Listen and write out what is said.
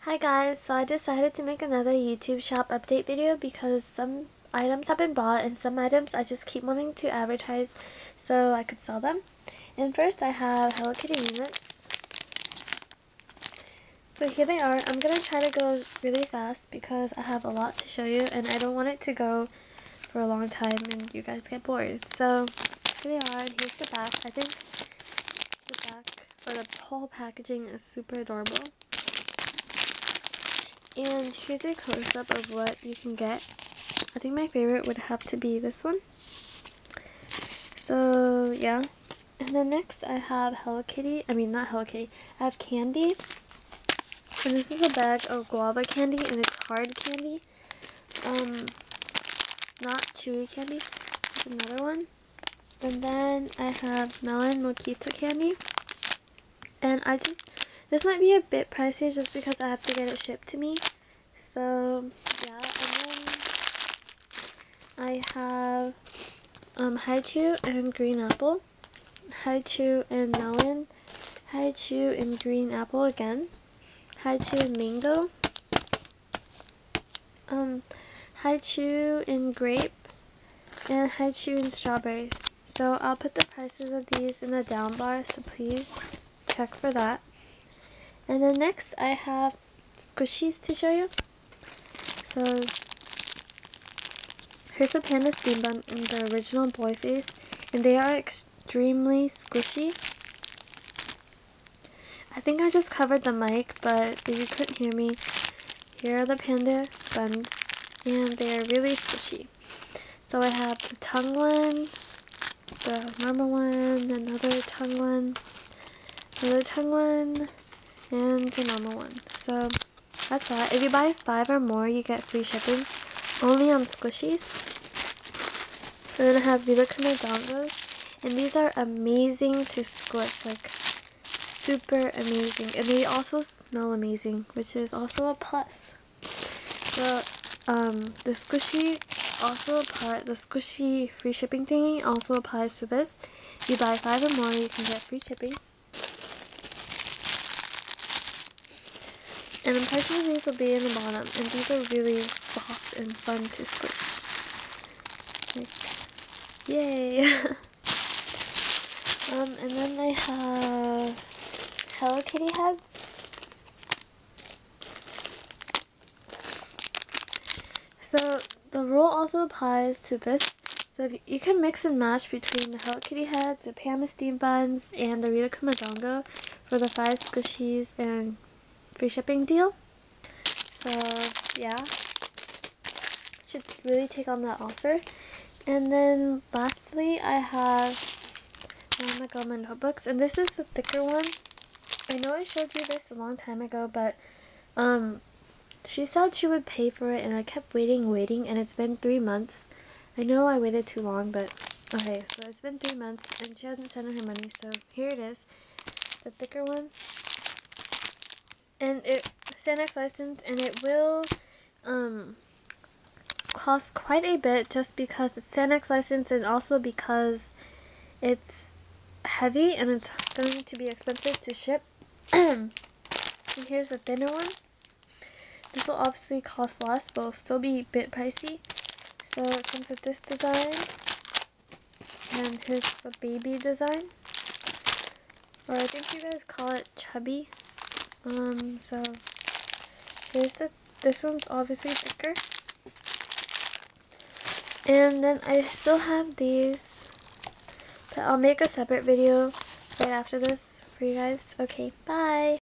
Hi guys, so I decided to make another YouTube shop update video because some items have been bought and some items I just keep wanting to advertise so I could sell them. And first I have Hello Kitty units. So here they are. I'm going to try to go really fast because I have a lot to show you and I don't want it to go for a long time and you guys get bored. So here they are, and here's the back. I think the back for the whole packaging is super adorable. And here's a close-up of what you can get. I think my favorite would have to be this one. So, yeah. And then next I have Hello Kitty. I mean, not Hello Kitty. I have candy. And this is a bag of guava candy, and it's hard candy. Not chewy candy. There's another one. And then I have melon mojito candy. And this might be a bit pricey just because I have to get it shipped to me. So, yeah, and then I have Haichu and green apple, Haichu and melon, Haichu and green apple again, Haichu and mango, Haichu and grape, and Haichu and strawberry. So I'll put the prices of these in the down bar, so please check for that. And then next I have squishies to show you. So here's a Panda Steam Bun in the original boy face, and they are extremely squishy. I think I just covered the mic, but if you couldn't hear me, here are the Panda buns, and they are really squishy. So I have the tongue one, the normal one, another tongue one, another tongue one, and the normal one. So that's that. If you buy 5 or more, you get free shipping, only on squishies. And then I have Rilakkuma dongos, and these are amazing to squish, like super amazing. And they also smell amazing, which is also a plus. So the squishy free shipping thingy also applies to this. If you buy 5 or more, you can get free shipping. And the prices of these will be in the bottom, and these are really soft and fun to squish. Like, yay! And then I have Hello Kitty heads. So the rule also applies to this. So you can mix and match between the Hello Kitty heads, the Panda Steam Buns, and the Rilakkuma dongo for the 5 squishies and free shipping deal. So yeah, should really take on that offer. And then lastly I have my Goma notebooks, and this is the thicker one. I know I showed you this a long time ago, but she said she would pay for it and I kept waiting, and it's been 3 months. I know I waited too long, but okay, so it's been 3 months and she hasn't sent her money, so here it is, the thicker one. And it's Sanex license, and it will cost quite a bit just because it's Sanex license, and also because it's heavy and it's going to be expensive to ship. And here's a thinner one. This will obviously cost less, but will still be a bit pricey. So it comes with this design, and here's the baby design, or I think you guys call it chubby. So here's this one's obviously thicker. And then I still have these, but I'll make a separate video right after this for you guys. Okay, bye!